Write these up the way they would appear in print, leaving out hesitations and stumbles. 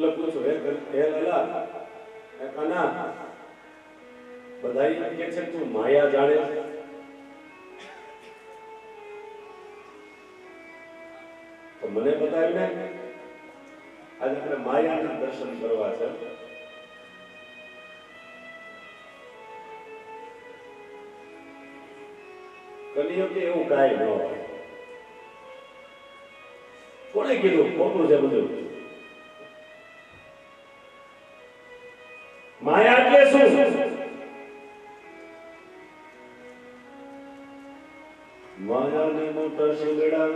એટલે પૂછો હે લલા કાના બધાય કે છે તું માયા જાણે છે? તો મને બતાવીને આજે આપણે માયાના દર્શન કરવા છે. કલિયુગે એવું કાંઈ ન હોય. કોણે કીધું ખોટું છે બધું? માયા એટલે શું? માયાની મોટા શિંગડા,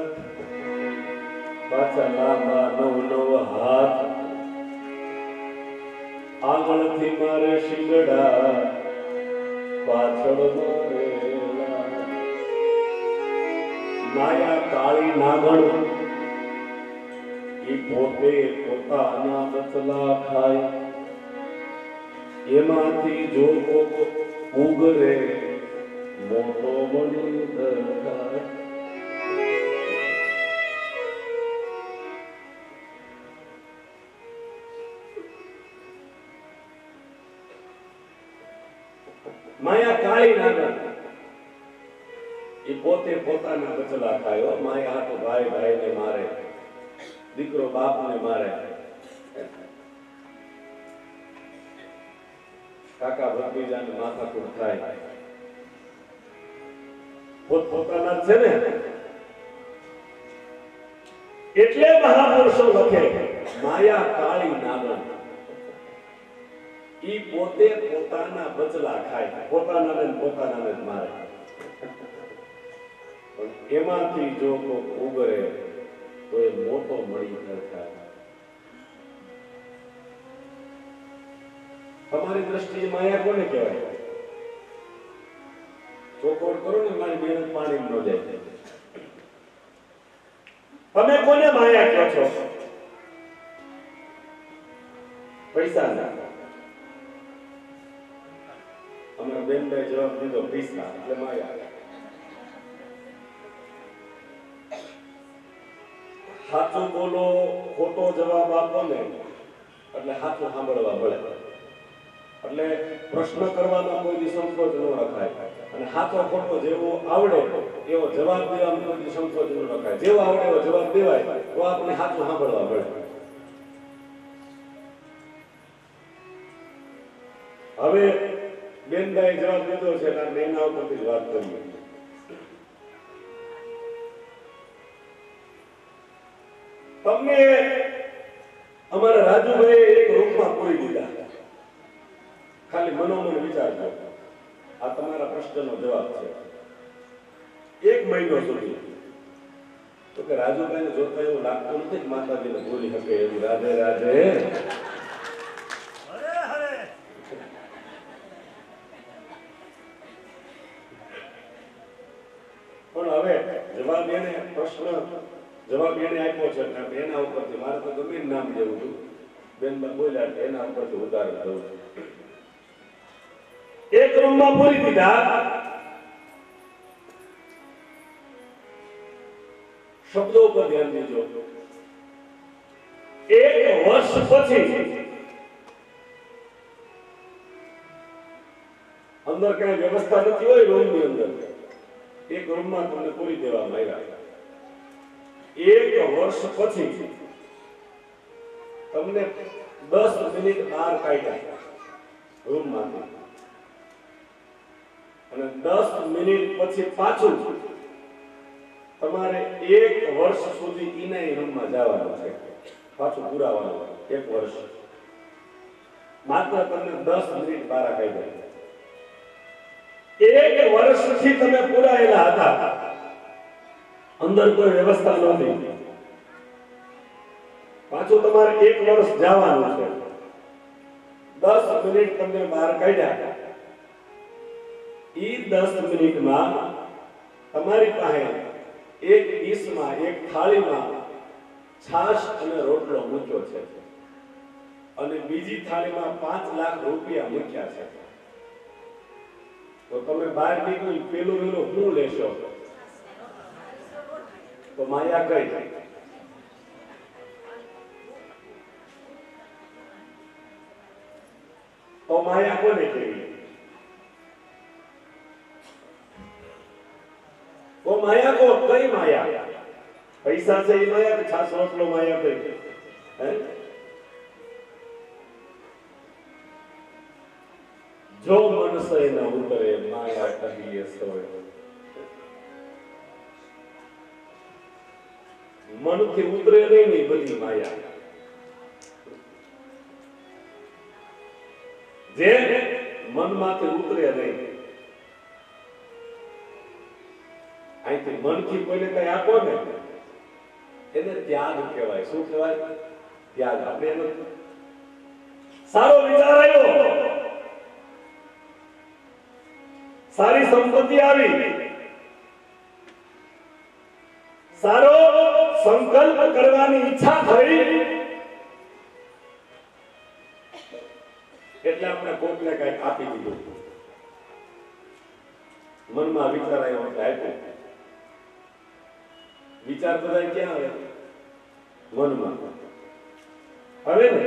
પાછા લાંબા નવ હાથ, આગળથી મારે શિંગડા, પાછળ મારે માયા કાળી નાગણ, ઈ પોતે પોતાના બચલા ખાય, એમાંથી જો કોક ઉગરે મોટો મણી દરકાર. માયા કાળી નાગણ, એ પોતે પોતાના બચલા ખાયો. માયા હાટો ભાઈ ભાઈને મારે, દીકરો બાપને મારે, કાકા ભત્રીજાને માથાકૂટ થાય. પોતપોતાના છે ને, એટલે મહાપુરુષો લખે માયા કાળી નાગણ, ઈ પોતે પોતાના બચલા ખાય, પોતાનાને પોતાનાને જ મારે. પણ એમાંથી જો કોઈ ઉગરે તો એ મોટો મળી દરકાર. તમારી દ્રષ્ટિએ માયા કોને કહેવાય? ચોખવટ કરો ને, મારી મહેનત પાણી ન જાય. તમે કોને માયા કહો છો? પૈસા ના. અમારા બેનભાઈ જવાબ દીધો પૈસા એટલે માયા. સાચું બોલો, ખોટો જવાબ આપો ને એટલે સાચું સાંભળવા મળે. એટલે પ્રશ્ન કરવામાં કોઈ સંકોચ ન રખાય, અને સાચો ખોટો જેવો આવડે એવો જવાબ દેવામાં કોઈ સંકોચ ન રખાય. જેવો આવડે એવો જવાબ દેવાય તો આપણે સાચું સાંભળવા મળે. હવે બેનભાઈ જવાબ દીધો છે એટલે એના ઉપરથી જ વાત કરીએ. તમને અમારા રાજુભાઈ એક રૂમમાં પૂરી દીધા. ખાલી મનોમન વિચારજો, આ તમારા પ્રશ્નનો જવાબ છે. 1 મહિનો સુધી તો કે રાજુભાઈને જોતા એવું લાગતું નથી કે માતાજીને ભૂલી શકે એવું. રાધે રાધે. પણ હવે જવાબ એને પ્રશ્ન જવાબ એને આપ્યો છે, એના ઉપરથી મારે તો ગમે નામ દેવું હતું. બેન બોલ્યા એના ઉપરથી ઉદાહરણ દઉં છું. એક રૂમમાં પૂરી દીધા. શબ્દો પર ધ્યાન દેજો. 1 વર્ષ પછી અંદર કઈ વ્યવસ્થા નથી હોય રૂમની અંદર, એક રૂમમાં તમને પૂરી દેવામાં આવ્યા. 1 વર્ષ પછી તમને 10 મિનિટ બહાર કાઢ્યા રૂમમાંથી, અને 10 મિનિટ પછી પાછું તમારે 1 વર્ષ સુધી ઈના રૂમમાં જવાનું છે. પાછું પુરાવાનું 1 વર્ષ. માત્ર તમને 10 મિનિટ બહાર કાઢ્યા. 1 વર્ષથી તમે પુરાયેલા હતા, અંદર કોઈ વ્યવસ્થા નહોતી. પાછું તમારે 1 વર્ષ જવાનું છે. 10 મિનિટ તમને બહાર કાઢ્યા. ઈ 10 મિનિટમાં તમારી પાસે એક ડીશમાં, એક થાળીમાં છાશ અને રોટલો મૂક્યો છે, અને બીજી થાળીમાં 5 લાખ રૂપિયા મૂક્યા છે. તો તમે બહાર નીકળી પેલું શું લેશો? તો માયા કઈ તો માયા કોને કહેવી? ઓ માયા કો કઈ માયા? પૈસા છે એ માયા કે છાસ રોટલો માયા કઈ? હે? જો મનસે ન ઉતરે માયા કહીએ સોય. મનથી ઉતરે નહીં ની બધી માયા. જે મનમાંથી ઉતરે નહીં, અહીંથી મનથી કોઈને કઈ આપો ને એને ત્યાગ કહેવાય. શું કહેવાય? ત્યાગ. આપણે એનો સારો વિચાર આવ્યો, સારી સંપત્તિ આવી, સારો સંકલ્પ કરવાની ઈચ્છા થઈ, એટલે આપણે કોકને કઈ આપી દીધું. મનમાં વિચાર આવ્યો એટલે આપ્યું. વિચાર બધા ક્યાં આવે? મનમાં. હવે ને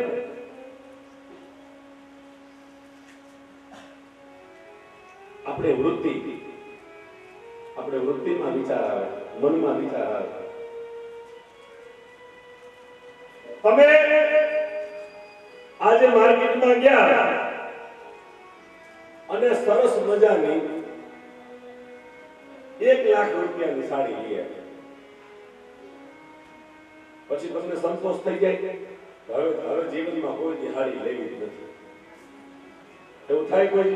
આપણે વૃત્તિમાં વિચાર આવે, મનમાં વિચાર આવે. તમે આજે માર્કેટમાં ગયા અને સરસ મજાની 1 લાખ રૂપિયાની સાડી લઈ આવ્યા. પછી તમને સંતોષ થઈ જાય, હવે જીવનમાં કોઈ સાડી લેવી નથી, એવું થાય? કોઈ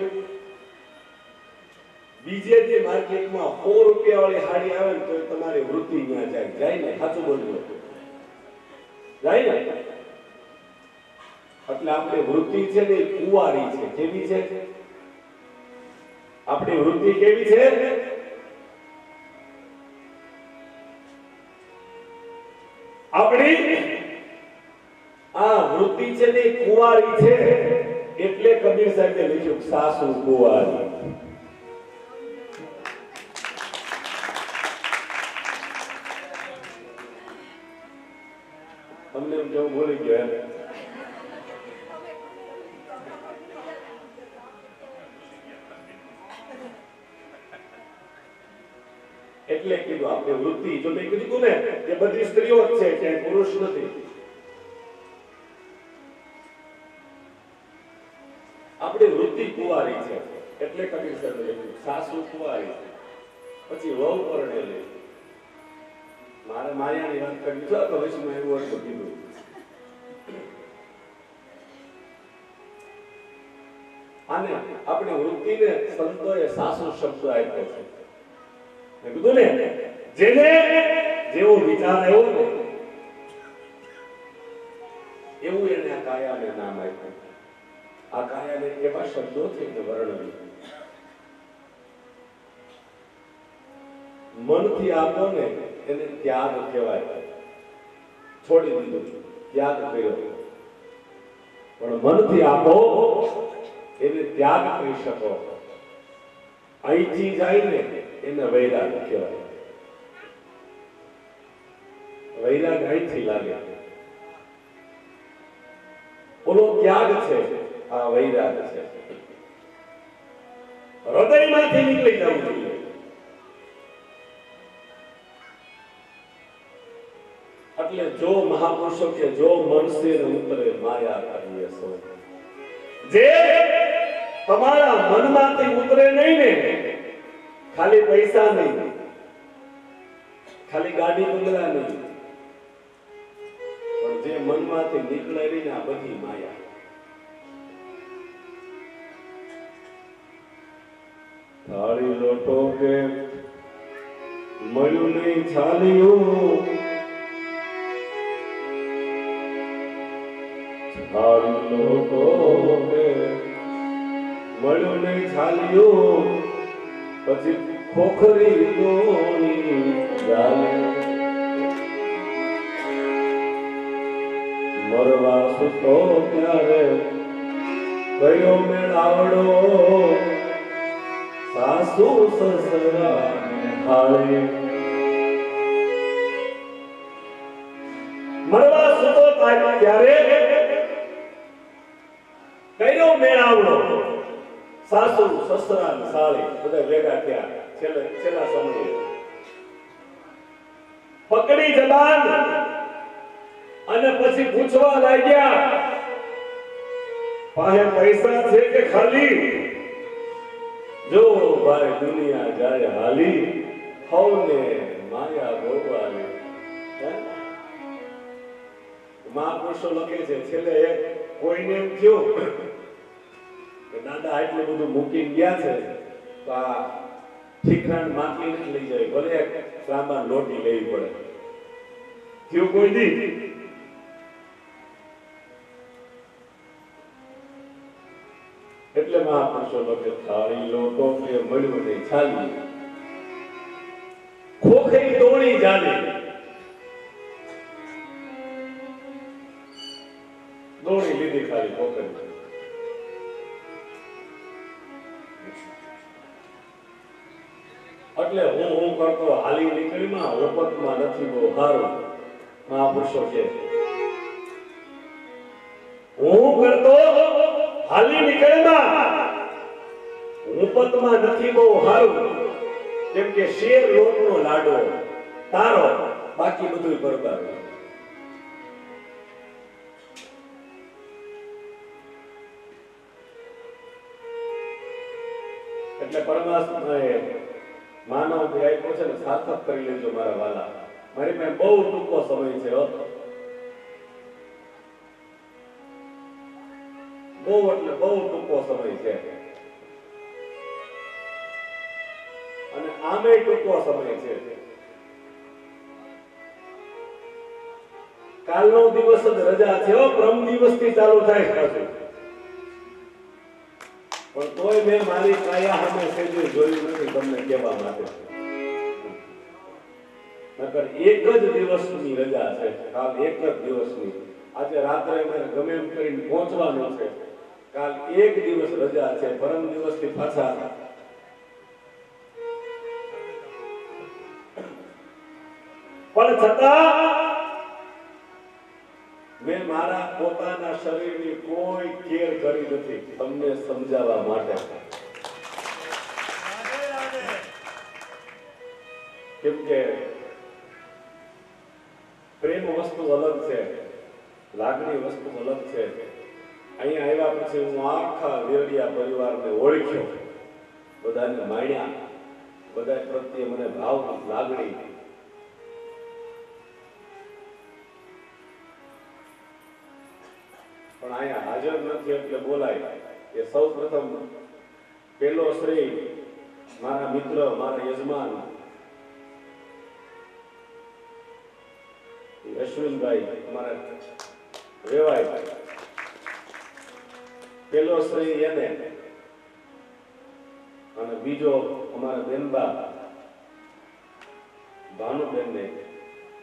બીજે જે માર્કેટમાં 100 રૂપિયા વાળી સાડી આવે ને તો તમારી વૃત્તિ ત્યાં જાય ને. સાચું બોલજો, જાય ને. એટલે આપણી વૃત્તિ છે ને કુંવારી છે. કેવી છે આપણી વૃત્તિ? કેવી છે? આપણી આ વૃત્તિ છે ને કુંવારી છે. એટલે કબીર સાહેબે લખ્યું સાસુ કુંવારી. તમને કેવું બોલી ગયો એમ? એટલે કીધું આપણે વૃત્તિ. જો મેં કીધું ને કે બધી સ્ત્રીઓ જ છે, કે પુરુષ નથી. આપણી વૃત્તિ કુંવારી છે એટલે કબીર સાહેબે લખ્યું સાસુ કુંવારી. પછી વહુ પરણેલી. મારે માયાની વાત કરવી છે તો વૈષ્ણવ એવું હતું કીધું. આને આપણી વૃત્તિને સંતોએ સાસુ શબ્દ આપ્યો છે. મેં કીધું ને જેને જેવો વિચાર આવ્યો ને એવું એને આ કાયાને નામ આપ્યું. આ કાયાને એવા શબ્દોથી વર્ણવ્યું. મનથી આપો ને એને ત્યાગ કહેવાય. છોડી દીધું, ત્યાગ કર્યો. પણ મનથી આપો એને ત્યાગ કરી શકો. અહીંથી જાય ને એને વૈરાગ કહેવાય. વૈરાગ અહીંથી લાગે. ઓલો ત્યાગ છે, આ વૈરાગ છે. હૃદયમાંથી નીકળી જવું જોઈએ. એટલે જો મહાપુરુષો કે જો મનસે ન ઉતરે માયા કરીએ સો. જે તમારા મનમાંથી ઉતરે નહીં ને, ખાલી પૈસા નહીં, ખાલી ગાડી બંગલા નહીં, પણ જે મનમાંથી નીકળે નહીં ને આ બધી માયા. થાળી લોટો કે મળ્યું નહીં છાલ્યું, થાળી લોટો કે મળ્યું નહીં છાલ્યું, પછી ખોખરી દોણી ચાલે. મરવા સુતો ત્યારે કયો મેળાવડો, સાસુ સસરા હાળે. મરવા સુતો ત્યારે કયો મેળાવડો, સાસુ સસરા ને સાળી બધા ભેગા થયા છેલ્લા સમયે પકડી જબાન અને પછી પૂછવા લાગ્યા પાસે પૈસા છે કે ખાલી જો ભાઈ દુનિયા જાય હાલી હવને માયા ગોવાલી મહાપુરુષો લખે છે છેલ્લે એક કોઈને એમ થયું કે દાદા આટલું બધું મૂકી ગયા છે તો આ ઠીકરાણ માટલી નથી લઈ જાય ભલે એક સામાન લોટી લેવી પડે થયું કોઈ દી એટલે મહાપુરુષો લખે થાળી લોટો કે મળ્યું નહીં છાલી ખોખઈ દોડી જાલી દોડી લીધી ખાલી ખોખઈ એટલે હું કરતો હાલી નીકળીમાં ઓપતમાં નથી બહુ સારું મહાપુરુષો કે હું કરતો હાલી નીકળીમાં ઓપતમાં નથી બહુ સારું કેમ કે શેર લોટનો લાડો તારો બાકી બધું બરબાદ એટલે પરમાત્માએ માનવ આપ્યો છે ને સાર્થક કરી લેજો મારા વાલા મારી પાસે બહુ ટૂંકો સમય છે બહુ એટલે બહુ ટૂંકો સમય છે અને આમે ટૂંકો સમય છે કાલનો દિવસ જ રજા છે પરમ દિવસથી ચાલુ થાય છે પણ તોય મેં મારી કાયા સામે સેજે જોયું નથી તમને કહેવા માટે નકર એક જ દિવસની રજા છે કાલ એક જ દિવસની આજે રાત્રે મને ગમે એમ કરીને પહોંચવાનું છે કાલ એક દિવસ રજા છે પરમ દિવસથી પાછા પણ છતાં મેં મારા પોતાના શરીરની કોઈ કેર કરી નથી તમને સમજાવવા માટે કેમ કે પ્રેમ વસ્તુ અલગ છે લાગણી વસ્તુ અલગ છે અહીંયા આવ્યા પછી હું આખા વેરડિયા પરિવારને ઓળખ્યો બધાને માણ્યા બધા પ્રત્યે મને ભાવ લાગણી પણ અહીંયા હાજર નથી એટલે બોલાય એ સૌ પ્રથમ પેલો શ્રી મારા મિત્ર મારા યજમાન અશ્વિનભાઈ અમારા રેવાય પેલો શ્રી એને અને બીજો અમારા બેનબા ભાનુબેનને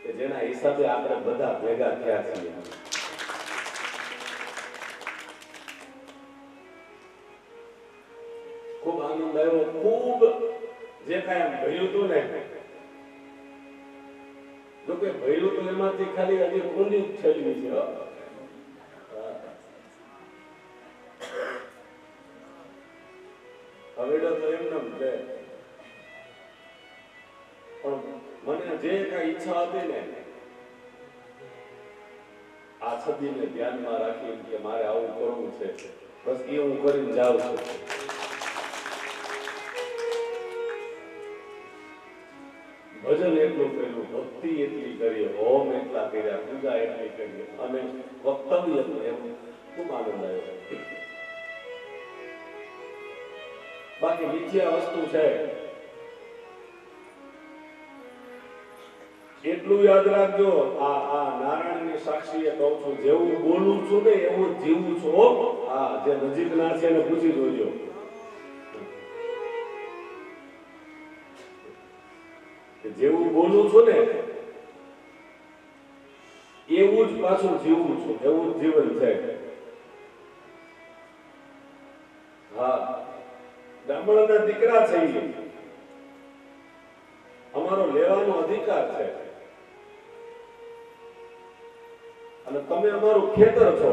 કે જેના હિસાબે આપણે બધા ભેગા થયા છીએ ખૂબ આનંદ આવ્યો ખૂબ જે કાંઈ ભર્યું હતું ને જો કે ભર્યું તો એમાંથી ખાલી હજી ઊંડી છેલ્લી છે હવેડો તો એમને છે પણ મને જે કાંઈ ઈચ્છા હતી ને આ છબીને ધ્યાનમાં રાખી કે મારે આવું કરવું છે બસ એ હું કરીને જાઉં છું ભજન એટલું કર્યું ભક્તિ એટલી કરી હોમ એટલા કર્યા પૂજા એટલી કરી અને વક્તવ્ય એમ ખૂબ આનંદ આવ્યો બાકી મિથ્યા વસ્તુ છે એટલું યાદ રાખજો આ નારાયણની સાક્ષીએ કહું છું જેવું બોલું છું ને એવું જીવું છું હા જે નજીક ના છે એને પૂછી જોજો જેવું બોલું છું ને એવું જ પાછું જીવું છું એવું જ જીવન છે હા બ્રાહ્મણના દીકરા છે અમારો લેવાનો અધિકાર છે અને તમે અમારું ખેતર છો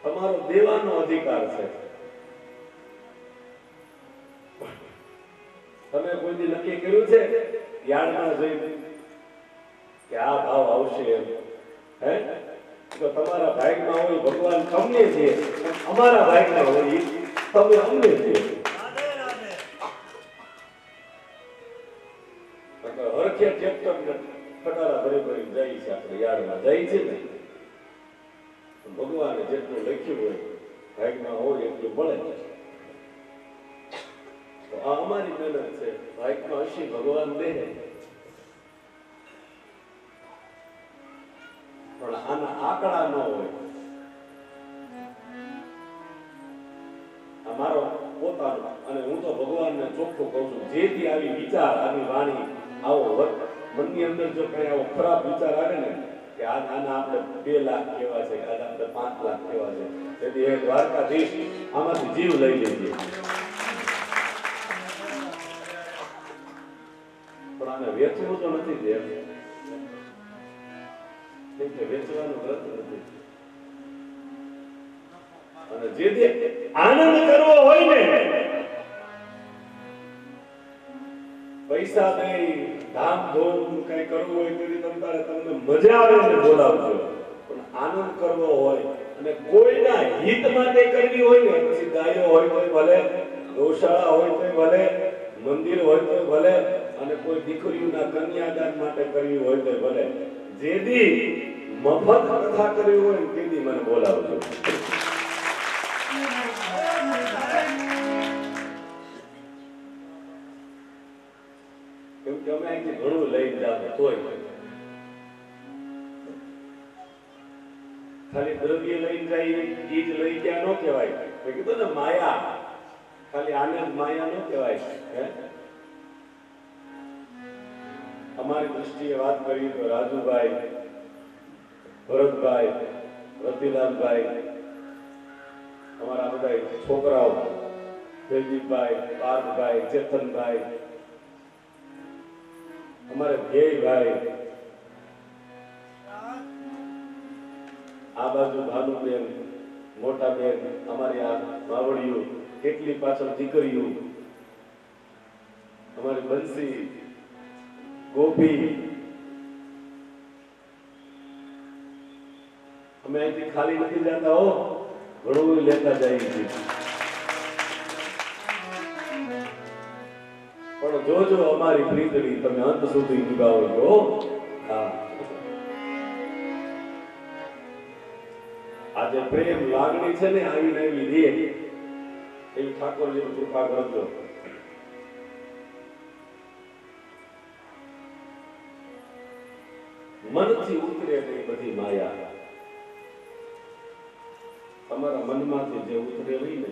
તમારો દેવાનો અધિકાર છે. તમે કોઈ દી નક્કી કર્યું છે યાર્ડમાં જઈને કે આ ભાવ આવશે એમ? હે? તો તમારા ભાગમાં હોય ભગવાન તમને છે, અમારા ભાગમાં હોય તમે અમને છે. હરખે ટ્રેક્ટર ખટારા ભરી ભરી જાય છે, આપણે યાર્ડમાં જાય છે ને. ભગવાને જેટલું લખ્યું હોય ભાગમાં હોય એટલું મળે. તો આ અમારી મહેનત છે. ભાગમાં હશે ભગવાન દે, પણ આના આંકડા ન હોય. અમારો પોતાનો, અને હું તો ભગવાનને ચોખ્ખું કહું છું, જેથી આવી વિચાર, આવી વાણી, આવો મનની અંદર જો કઈ આવો ખરાબ વિચાર આવે ને કે આના આપણે 2 લાખ કેવા છે, આના આપણે 5 લાખ કેવા છે, તેથી એ દ્વારકાધીશ આમાંથી જીવ લઈ લેજે. પણ આને વેચવું તો નથી દેવ, કે વેચવાનું વ્રત નથી. અને જે આનંદ કરવો હોય ને, પૈસા નહીં, ધામધૂમ કઈ કરવું હોય તેથી તમને મજા આવે ને બોલાવજો. પણ આનંદ કરવો હોય અને કોઈના હિત માટે કરવી હોય ને, પછી ગાયો હોય તો ભલે, ગૌશાળા હોય તો ભલે, મંદિર હોય તો ભલે, અને કોઈ દીકરીઓના કન્યાદાન માટે કરવી હોય તો ભલે, જેદી મફત કથા કરવી હોય તેદી મને બોલાવજો. કેમ કે અમે અહીંથી ઘણું લઈને જાવ તોય ખાલી દ્રવ્ય લઈને જાય એ જ લઈ ગયા ન કહેવાય. મેં કીધું ને માયા, ખાલી આનંદ માયા ન કહેવાય. હે, અમારી દ્રષ્ટિએ વાત કરીએ તો રાજુભાઈ, ભરતભાઈ, રતિલાલભાઈ, અમારા બધા છોકરાઓ, જયદીપભાઈ, પાર્થભાઈ, ચેતનભાઈ, અમારે ધ્યેયભાઈ, આ બાજુ ભાનુબેન, મોટા બેન, અમારી આ માવડીઓ, કેટલી પાછળ દીકરીઓ, અમારી બંસી, ગોપી, અમે અહીંથી ખાલી નથી જતા હો, ઘણું લેતા જઈએ છીએ. પણ જોજો અમારી પ્રીતડી તમે અંત સુધી નિભાવજો. હા, આજે પ્રેમ લાગણી છે ને આવી નવી રે એવી ઠાકોરજીની કૃપા કરજો. મનથી ઉતરે નહીં બધી માયા, તમારા મનમાંથી જે ઉતરે નહીં ને,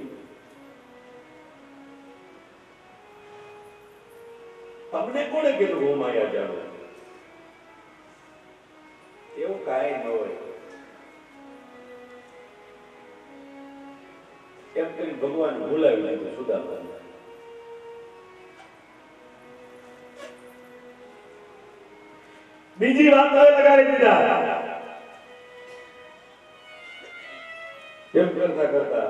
તમને કોણે કીધું હું માયા જાણું? એવું કાંઈ ન હોય. એમ કરી ભગવાન ભૂલાવી લાગ્યું સુદામા. બીજી વાત હવે લગાડી દીધા. એમ કરતા કરતા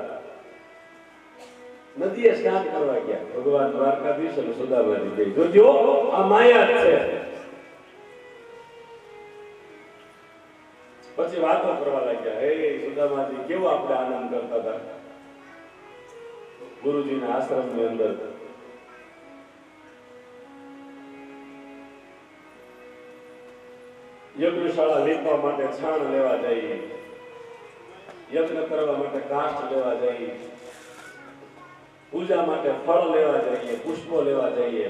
નદીએ સ્નાન કરવા ગયા. ભગવાન દ્વારકાધીશ અને સુદામાજી ગઈ. જોજો આ માયા છે. પછી વાતો કરવા લાગ્યા. હે સુદામાજી, કેવો આપણે આનંદ કરતા હતા ગુરુજીના આશ્રમની અંદર. યજ્ઞશાળા લીપવા માટે છાણ લેવા જઈએ, યજ્ઞ કરવા માટે કાષ્ઠ લેવા જઈએ, પૂજા માટે ફળ લેવા જઈએ, પુષ્પો લેવા જઈએ,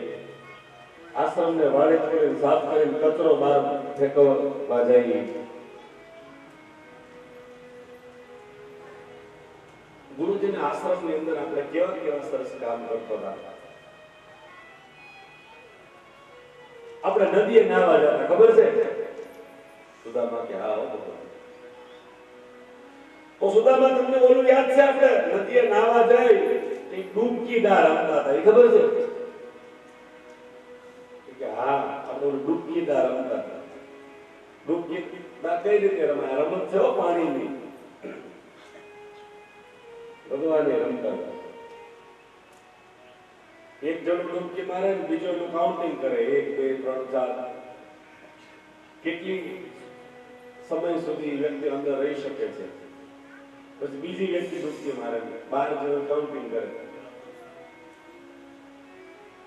આશ્રમને વાળે કરીને સાફ કરીને કચરો બહાર ફેંકવા જઈએ. ગુરુજીના આશ્રમની અંદર આપણે કેવા કેવા સરસ કામ કરતા હતા. આપણે નદીએ નાહવા જતા, ખબર છે? સુદામા કે હા. તો સુદામા તમને ઓલું યાદ છે? આપણે નદીએ નાહવા જાય એ ડૂબકીદાર રમતા હતા, એ ખબર છે? કે હા, આપણે ડૂબકીદાર રમતા હતા. ડૂબકીદાર કઈ રીતે રમાય? રમત છે પાણીની. ભગવાને રમતા હતા. એક જણ ડૂબકી મારે ને બીજો એનું કાઉન્ટિંગ કરે 1 2 3 4 કેટલી સમય સુધી વ્યક્તિ અંદર રહી શકે છે. પછી બીજી વ્યક્તિ ડૂબકી મારે 12 જણ કાઉન્ટિંગ કરે.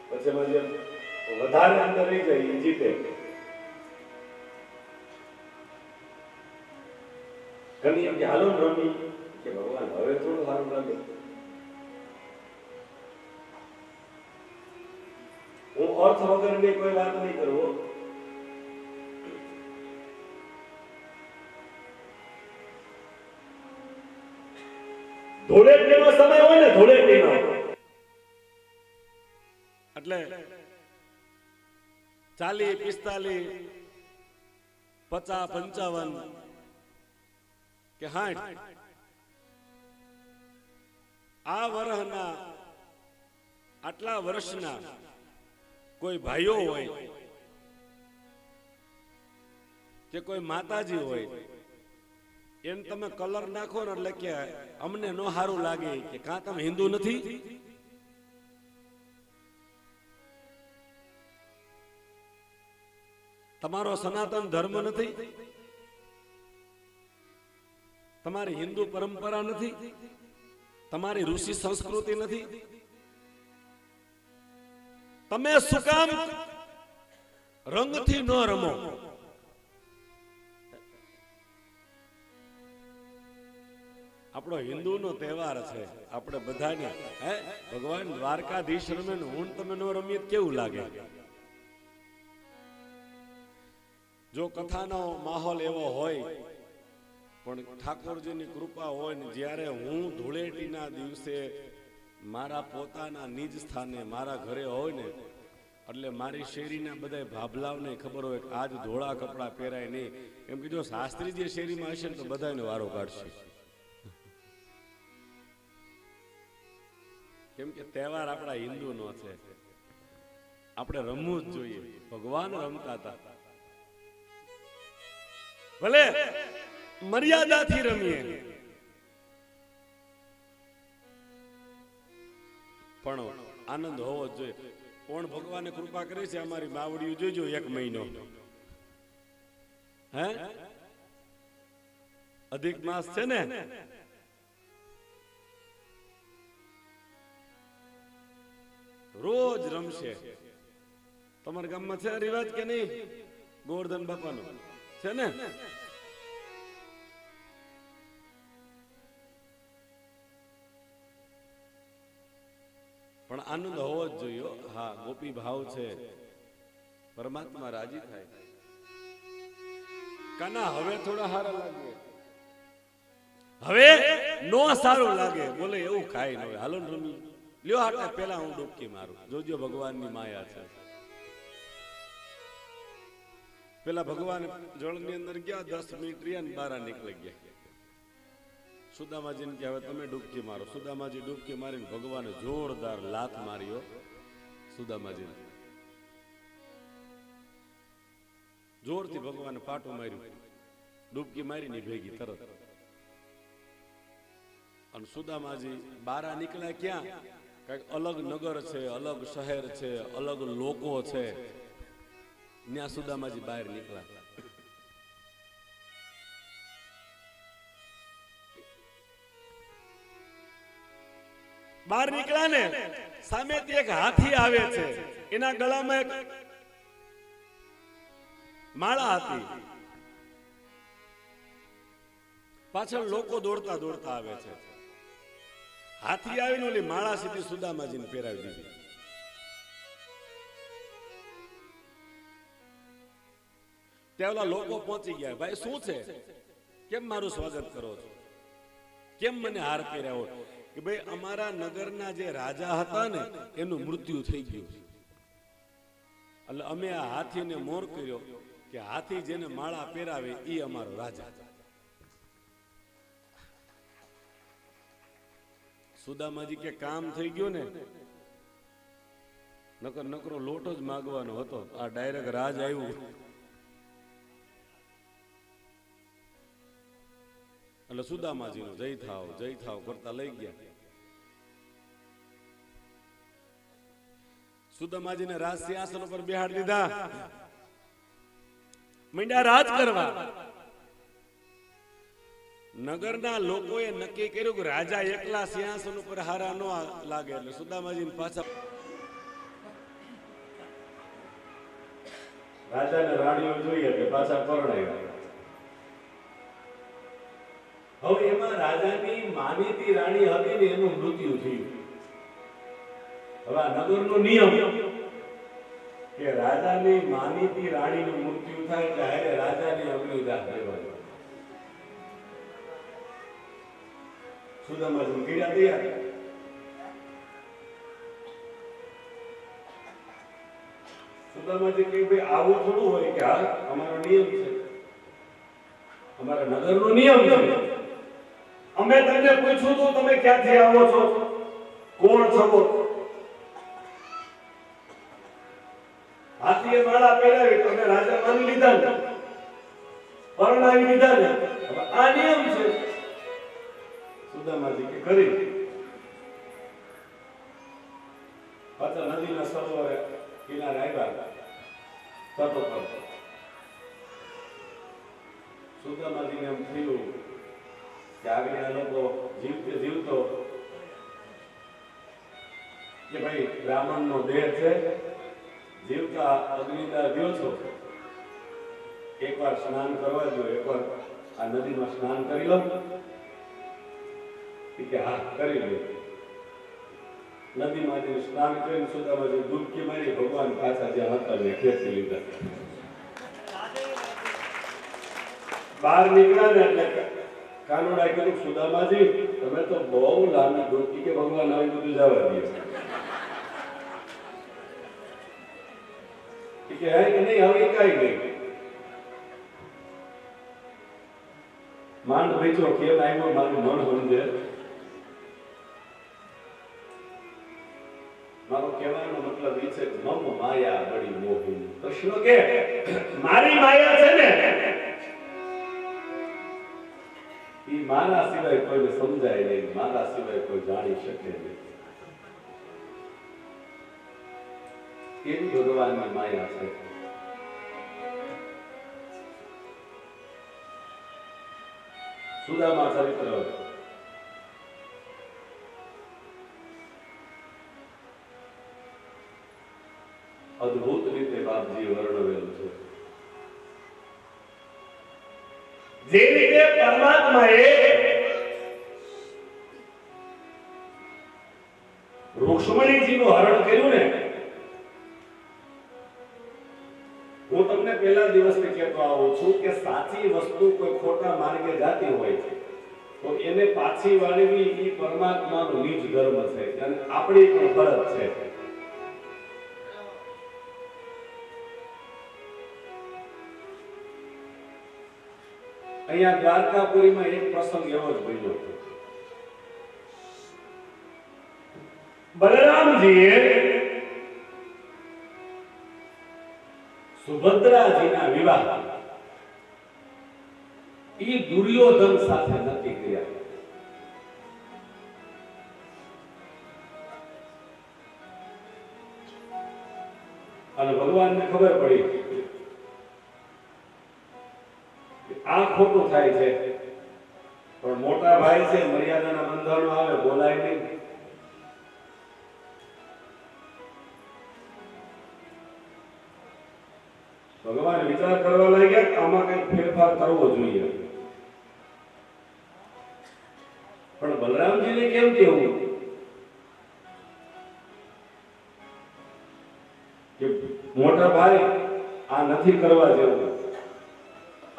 પછી એમાં જે વધારે અંદર રહી જાય એ જીતે. ઘણી એમ કે હાલો રમી કે ભગવાન હવે થોડું સારું લાગે. હું અર્થ વગરની કોઈ વાત નહીં કરું. ધૂળેટીનો સમય હોય ને ધૂળેટીનો એટલે 40 45 50 55 કે 60 આ વર્ષના આટલા વર્ષના કોઈ ભાઈઓ હોય કે કોઈ માતાજી હોય એને તમે કલર નાખો ને એટલે કે અમને નો સારું લાગે કે કાં તમે હિન્દુ નથી. તમારો સનાતન ધર્મ નથી, તમારી હિન્દુ પરંપરા નથી, તમારી ઋષિ સંસ્કૃતિ નથી. તમે શું કામ રંગથી ન રમો? આપણો હિન્દુનો તહેવાર છે, આપણે બધાને ભગવાન દ્વારકાધીશ રમે ને હું તમે ન રમીએ કેવું લાગે? જો કથાનો માહોલ એવો હોય પણ ઠાકોરજીની કૃપા હોય ને જ્યારે હું ધૂળેટીના દિવસે મારા પોતાના નિજ સ્થાને મારા ઘરે હોય ને એટલે મારી શેરીના બધા ભાભલાઓને ખબર હોય કે આજ ધોળા કપડાં પહેરાય નહીં. એમ કે જો શાસ્ત્રી જે શેરીમાં હશે ને તો બધાને વારો કાઢશે. કેમ કે તહેવાર આપણા હિન્દુનો છે, આપણે રમવું જ જોઈએ. ભગવાન રમતા હતા, ભલે મર્યાદાથી રમીએ પણ આનંદ હોવો જ જોઈએ. કોણ ભગવાને કૃપા કરી છે? અમારી બાવડીઓ જોઈજો 1 મહિનો અધિક માસ છે ને, રોજ રમશે. તમારા ગામમાં છે રિવાજ કે નહીં? ગોવર્ધન બાપાનો છે ને? પણ આનંદ હોવો જ જોઈએ. હા, ગોપી ભાવ છે, પરમાત્મા રાજી થાય. કાના હવે થોડા સારા લાગે, હવે નો સારું લાગે, બોલે એવું ખાય ન હોય. હાલો રમી લ્યો, હાટે પેલા હું ડૂબકી મારું. જોજો ભગવાનની માયા છે. પેલા ભગવાન જળની અંદર ગયા, 10 મિનિટ રહ્યા ને બહાર નીકળી ગયા. સુદામાજીને કે હવે તમે ડૂબકી મારો. સુદામાજી ડૂબકી મારીને ભગવાને જોરદાર લાત માર્યો. સુદામાજીને જોરથી ભગવાને પાટું માર્યું, ડૂબકી મારીને ભેગી તરત. અને સુદામાજી બારા નીકળ્યા ક્યાં? કઈક અલગ નગર છે, અલગ શહેર છે, અલગ લોકો છે, ત્યાં સુદામાજી બહાર નીકળ્યા. બહાર નીકળ્યા ને સામેથી એક હાથી આવે છે, એના ગળામાં એક માળા હતી. પાછળ લોકો દોડતા દોડતા આવે છે. હાથી આવીને ઓલી માળા સીધી સુદામાજીને પહેરાવી દીધી. ત્યાં ઓલા લોકો પહોંચી ગયા, ભાઈ શું છે? કેમ મારું સ્વાગત કરો છો? કેમ મને હાર પહેર્યા? કે ભાઈ અમારા નગરના જે રાજા હતા ને એનું મૃત્યુ થઈ ગયું, એટલે અમે આ હાથીને મોર કર્યો કે હાથી જેને માળા પહેરાવે એ અમારો રાજા. સુદામાજી કે કામ થઈ ગયું ને, નકર નકરો લોટો જ માગવાનો હતો, આ ડાયરેક્ટ રાજ આવ્યું. એટલે સુદામાજીનો જય થાવ કરતા લઈ ગયા. સુદામાજીને રાજ સિંહાસન ઉપર બેહાડી દીધા, મંડ્યા રાજ કરવા. નગરના લોકોએ નક્કી કર્યું કે રાજા એકલા સિંહાસન ઉપર હારા ન લાગે, એટલે સુદામાજીને પાછા રાજાને રાણીઓ જોઈએ એટલે પાછા પરણાવ્યા. હવે એમાં રાજાની માનીતી રાણી હતી ને એનું મૃત્યુ થયું. હવે આ નગરનો નિયમ કે રાજાની માનીતી રાણીનું મૃત્યુ થાય એટલે હારે રાજાની અગ્નિદાહ દેવાનું. સુદામાજી કીડા તૈયાર. સુદામાજી કે ભાઈ આવું થોડું હોય કે હા અમારો નિયમ છે, અમારા નગરનો નિયમ છે. અમે તમને પૂછ્યું તો તમે ક્યાંથી આવો છો, કોણ છો? હાથીએ માળા પહેરાવી તમે રાજા માની લીધા ને, પરણાવી લીધા ને, હવે આ નિયમ છે. સુદામાજી કે કરી પાછા નદીના સરોવરે કિનારે આવ્યા. તપ પર સુદામાજીને એમ થયું કે આગળના લોકો જીવતો કે ભાઈ બ્રાહ્મણનો દેહ છે, જીવતા અગ્નિદાહ દ્યો છો, એકવાર સ્નાન કરવા દો, એકવાર આ નદીમાં સ્નાન કરી લો. કે હા કરી લે. નદીમાંથી સ્નાન કરીને સુદામાજી ડૂબકી મારી ભગવાન પાછા જ્યાં હતા ને ખેંચી લીધા. બહાર નીકળ્યા ને એટલે કાનુડા કીધું સુદામાજી તમે તો બહુ લાંબી ડૂબકી, કે ભગવાન આવી બધું જવા દે કે હે કે નહીં હવે કઈ નહીં. માંડ વેચો કેમ આવ્યો મારું મન સમજે. મારો કહેવાનો મતલબ એ છે મમ માયા બડી મોહી. કૃષ્ણ કે મારી માયા છે ને એ મારા સિવાય કોઈને સમજાય નહીં, મારા સિવાય કોઈ જાણી શકે નહીં. એવી ભગવાનની માયા છે. સુદામા ચરિત્ર અદ્ભુત રીતે બાપજી વર્ણવેલું છે. જે રીતે પરમાત્માએ રુક્ષ્મણીજીનું હરણ કર્યું ને, હું તમને પહેલા દિવસથી કહેતો આવું છું કે સાચી વસ્તુ કોઈ ખોટા માર્ગે જાતી હોય છે તો એને પાછી વાળવી એ પરમાત્માનો નિજ ધર્મ છે અને આપણી પણ ફરજ છે. અહીંયા દ્વારકાપુરીમાં એક પ્રસંગ એવો જ બન્યો હતો. બલરામજીએ સુભદ્રાજીના વિવાહ ઈ દુર્યોધન સાથે નક્કી કર્યા. અને ભગવાનને ખબર પડી આ ખોટું થાય છે, પણ મોટા ભાઈ છે, મર્યાદાના બંધનો આવે, બોલાય નહીં. ભગવાન વિચાર કરવા લાગ્યા આમાં કઈ ફેરફાર કરવો જોઈએ. પણ બલરામજીને કેમ કેવું કે મોટા ભાઈ આ નથી કરવા જેવું.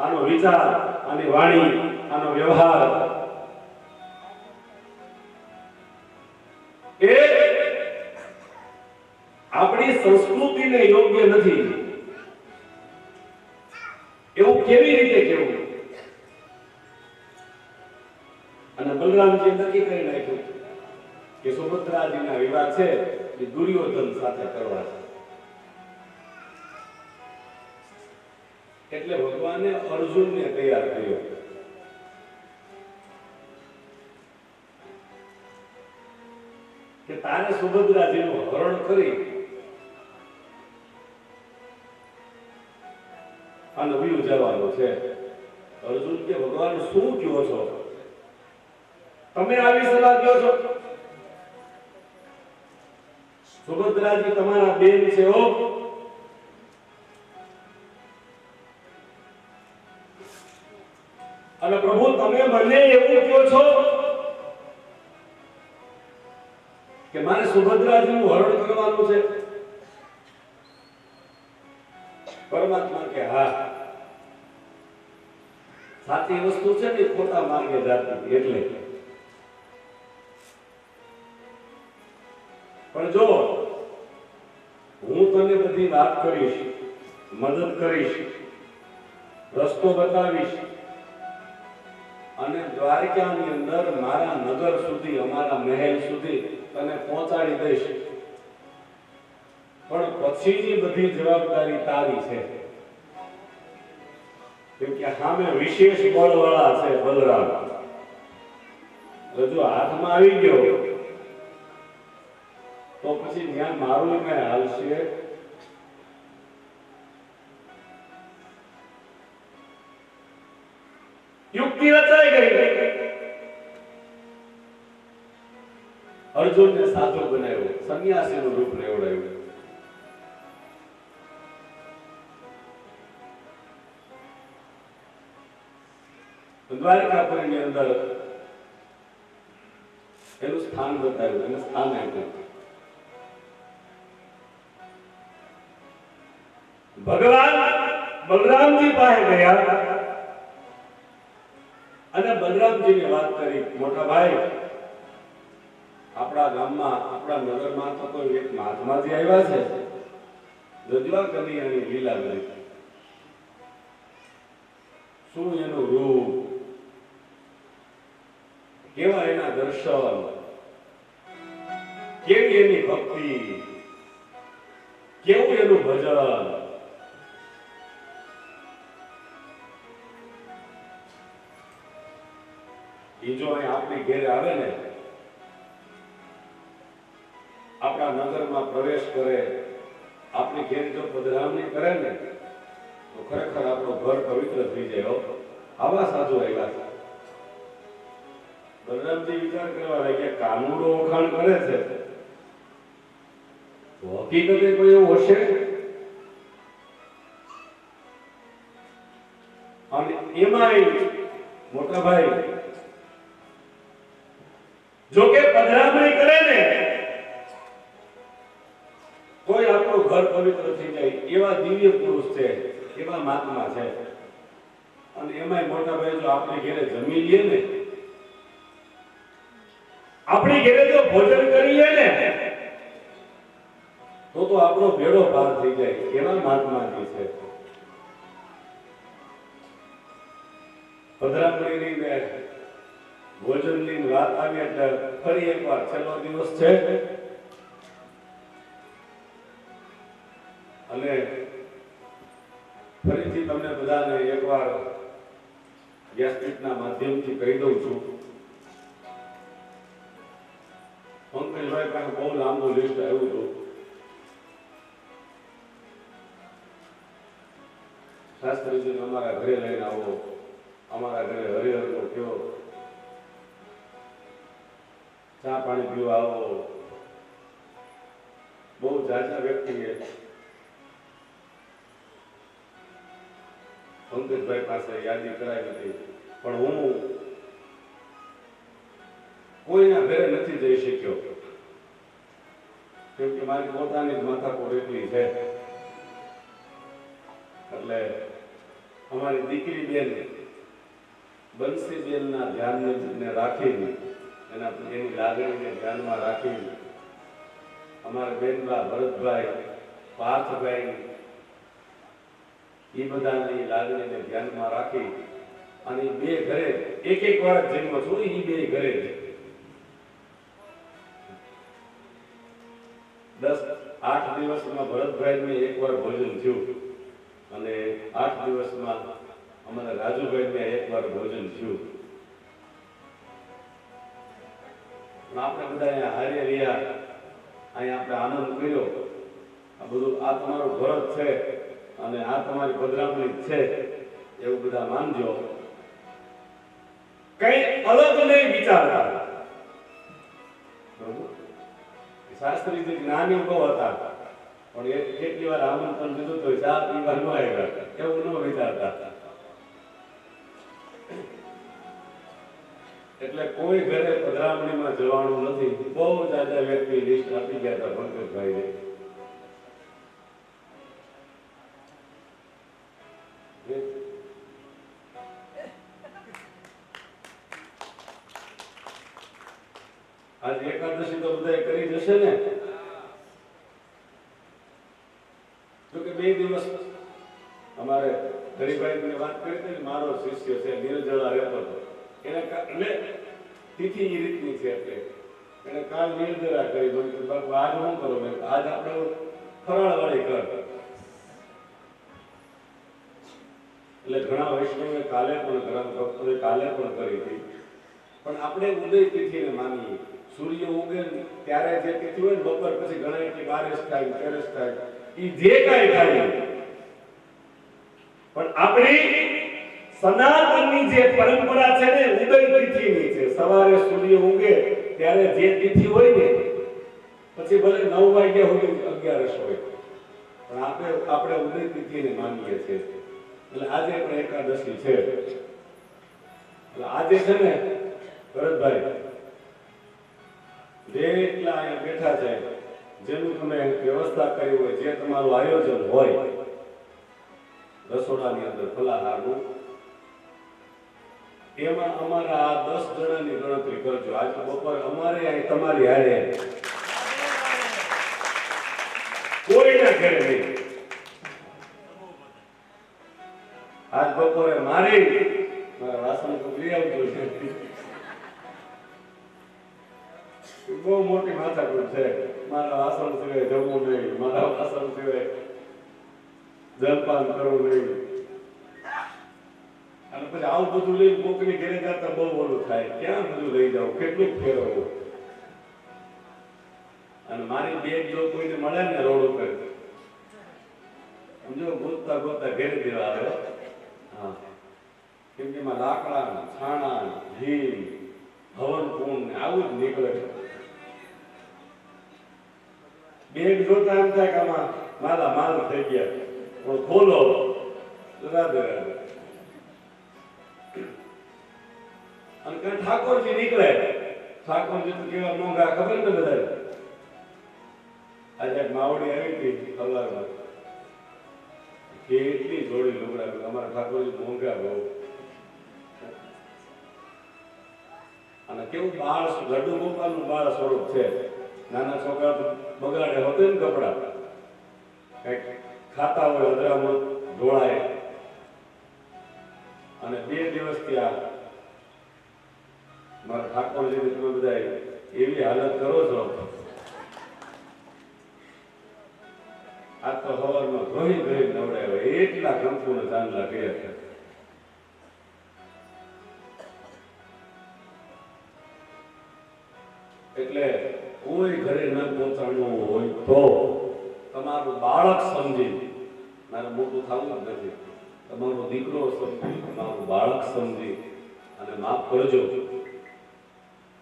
આનો વિચાર, આની વાણી, આનો વ્યવહાર એ આપણી સંસ્કૃતિને યોગ્ય નથી. એવું કેવી રીતે કેવું? અને બલરામજી નક્કી કરી નાખ્યું કે સુભદ્રાજીના વિવાહ છે એ દુર્યોધન સાથે કરવા છે. એટલે ભગવાને અર્જુનને તૈયાર કર્યો. કે તારે સુભદ્રાજીનું હરણ કરી આ નવી ઉજાડવાનો છે. અર્જુન કે ભગવાન શું કહો છો? તમે આવી સલાહ કહો છો? સુભદ્રાજી તમારા બેન છે હો. અને પ્રભુ તમે મને એવું કહો છો કે મારે સુભદ્રાજીનું હરણ કરવાનું છે? પરમાત્મા કે હા, સાચી વસ્તુ છે ને ખોટા માર્ગે જાતી એટલે. પણ જો હું તને બધી વાત કરીશ, મદદ કરીશ, રસ્તો બતાવીશ અને દ્વારકાની અંદર મારા નગર સુધી, અમારા મહેલ સુધી તને પહોંચાડી દઈશ, પણ પછીની બધી જવાબદારી તારી છે. કેમ કે સામે વિશેષ બળવાળા છે બલરામ. જો હાથમાં આવી ગયો તો પછી ત્યાં મારું કઈ હાલશે? યુક્તિ રચાઈ ગઈ. અર્જુનને સાધુ બનાવ્યો, સંન્યાસીનું રૂપ લેવડાવ્યું. દ્વારકાપુરીની અંદર એનું સ્થાન બતાવ્યું, એને સ્થાન આપ્યું. ભગવાન બલરામજી પાસે ગયા અને બલરામજીને વાત કરી, મોટા ભાઈ આપણા ગામમાં, આપણા નગરમાં તો કોઈ એક મહાત્માજી આવ્યા છે, રજવા કનૈયાની લીલા કરી. શું એનું રૂપ, કેવા એના દર્શન, કેવી એની ભક્તિ, કેવું એનું ભજન. એ જો અહીં આપણી ઘેરે આવે ને, આપણા નગરમાં પ્રવેશ કરે, આપણી ઘેર જો પધરામણી કરે ને, તો ખરેખર આપણું ઘર પવિત્ર થઈ જાય. આવા સાધુ આવ્યા છે. બલરામજી વિચાર કરવા લાગ્યા, કાનુડો વખાણ કરે છે, તો હકીકતે કોઈ એવું હશે? અને એમાંય મોટા ભાઈ જો કે પધરામણી કરે ને કોઈ આપણું ઘર પવિત્ર થઈ જાય, એવા દિવ્ય પુરુષ છે, એવા મહાત્મા છે. અને એમાંય મોટા ભાઈ જો આપણે ઘરે જમી લઈએ ને, આપણી ઘરે જો ભોજન કરીએ ને, તો આપણો ભેડો પાર થઈ જાય, એવા મહાત્માજી છે. પધરામણીની ને ભોજનની વાત આવી એટલે ફરી એકવાર છેલ્લો દિવસ છે અને ફરીથી તમને બધાને એકવાર વ્યાસપીઠના માધ્યમથી કહી દઉં છું. પંકજભાઈ પાસે બહુ લાંબુ લિસ્ટ આવ્યું હતું. શાસ્ત્રીજીને અમારા ઘરે લઈને આવો, અમારા ઘરે હરિહરનો કયો, ચા પાણી પીવા આવો. બહુ જાજા વ્યક્તિએ પંકજભાઈ પાસે યાદી કરાવી હતી, પણ હું કોઈના ઘરે નથી જઈ શક્યો, કેમ કે મારી પોતાની જ માથાકૂટ એટલી છે. એટલે અમારી દીકરી બેન બંસીબેનના ધ્યાનને રાખીને, એની લાગણીને ધ્યાનમાં રાખીને, અમારા બેનબા ભરતભાઈ, પાર્થભાઈ, એ બધાની લાગણીને ધ્યાનમાં રાખી અને બે ઘરે એક વાર જન્મ છું. એ બે ઘરે 10-8 દિવસમાં ભરતભાઈને એકવાર ભોજન થયું અને 8 દિવસમાં અમારા રાજુભાઈને એકવાર ભોજન થયું. આપણે બધા અહીંયા હારે રહ્યા, અહીંયા આપણે આનંદ કર્યો. આ બધું આ તમારું ઘર જ છે અને આ તમારી પધરામણી છે એવું બધા માનજો. કઈ અલગ નહીં વિચારતા. શાસ્ત્રીજી જ્ઞાની બહુ હતા, પણ એ કેટલી વાર આમંત્રણ દીધું તો ચા પીવા ન આવ્યા એવું ન વિચારતા. એટલે કોઈ ઘરે પધરામણીમાં જવાનું નથી. બહુ જાજા વ્યક્તિ લિસ્ટ આપી ગયા હતા પંકજભાઈને. આજે એકાદશી તો બધા કરી જશે ને. જોકે 2 દિવસ અમારે ગરીબાઈ વાત કરી હતી. મારો શિષ્ય છે નિર્જળા રહેતો હતો, એને એટલે તિથિ એ રીતની છે. એટલે એને કાલ નિર્જળા કરી. બાપુ આજ શું કરો? મેં આજ આપણે ફરાળ વાળી કર. એટલે ઘણા વૈષ્ણવે કાલે પણ ઘણા ભક્તોએ કાલે પણ કરી હતી. પણ આપણે ઉદય તિથિને માનીએ. સૂર્ય ઉગે ત્યારે જે તિથિ હોય ને બપોર પછી ઘણા એટલી 12 થાય 13 થાય એ જે કાંઈ થાય, પણ આપણી સનાતનની જે પરંપરા છે ને ઉદય તિથિની છે. સવારે સૂર્ય ઉગે ત્યારે જે તિથિ હોય ને પછી ભલે 9 વાગ્યા સુધી 11 હોય, પણ આપણે ઉદય તિથિને માનીએ છીએ. એટલે આજે પણ એકાદશી છે. એટલે આજે છે ને ભરતભાઈ, જેટલા અહીંયા બેઠા છે, જેનું તમે વ્યવસ્થા કરી હોય, જે તમારું આયોજન હોય રસોડાની અંદર ફલાહારનું, એમાં અમારા આ 10 જણાની ગણતરી કરજો. આજ બપોર અમારે અહીં તમારી હારે કોઈના ઘરે નહીં. આજ બપોરે મારા વાસણ તો લઈ આવજો. બહુ મોટી માથાકૂટ છે. મારા વાસણ સિવાય જમવું નહીં, મારા વાસણ સિવાય જલપાન કરવું નહીં. અને પછી આવું બધું લઈને કોકની ઘરે જતા બહુ ઓલું થાય. ક્યાં બધું લઈ જાવ, કેટલું ફેરવવું. અને મારી બેગ જો કોઈને મળે ને રોડ ઉપર, સમજો ગોતતા ગોતતા ઘરે દેવા આવે. હા, કેમ કે એમાં લાકડા, છાણા, ઘી, હવન કુંડ ને આવું જ નીકળે છે. બેગ જોતા એમ થાય કે આમાં માલા માલ થઈ ગયા, પણ ખોલો રાધે રાધે. અને કઈ ઠાકોરજી નીકળે. ઠાકોરજી તો કેવા મોંઘા ખબર ને બધા. આજે માવડી આવી હતી સવારમાં, કેટલી જોડી લુગડા. અમારા ઠાકોરજી મોંઘા બહુ. અને કેવું બાળ લડ્ડુ ગોપાલનું બાળ સ્વરૂપ છે. નાના છોકરા તો બગાડે હોતે ને કપડા, કઈક ખાતા હોય અદરામાં ઢોળાય. અને 2 દિવસથી આ મારા ઠાકોરજીને તમે બધા એવી હાલત કરો છો. આ તો સવારમાં ઘણી ઘણી નવડાય એટલા કંકુને ચાંદલા કર્યા છે. એટલે કોઈ ઘરે ન પહોંચાડવું હોય તો તમારું બાળક સમજી, મારે મોટું થવું જ નથી, તમારો દીકરો સમજી, તમારું બાળક સમજી અને માફ કરજો.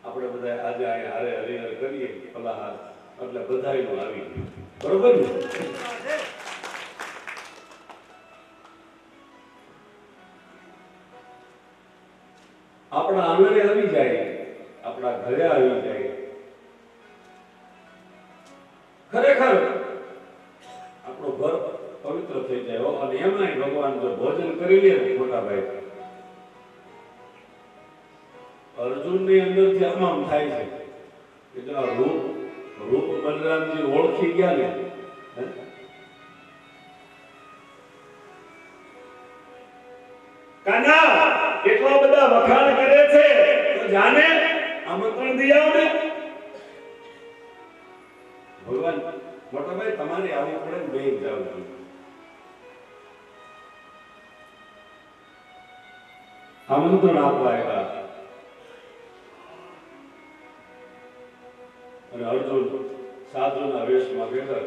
આપણે બધા આજે અહીંયા હારે હરિહર કરીએ ફલાહાર, એટલે બધાયનું આવી ગયું. બરોબર ને? આપણા આંગણે આવી જાય, આપણા ઘરે આવી જાય, ખરેખર આપણું ઘર પવિત્ર થઈ જાય. અને એમાંય ભગવાન જો ભોજન કરી લે ને મોટા ભાઈ, અર્જુનની અંદરથી અમામ થાય છે કે જો રૂપ બલરામજી ઓળખી ગયા ને, કાના એટલા બધા વખાણ કરે છે તો જાને આમંત્રણ દઈ આવો ને. ભગવાન મોટા ભાઈ તમારે આવવું પડે ને, બે જાવ છું. આમંત્રણ આપવા આવ્યા. અને અર્જુન સાધુના વેશમાં બેઠા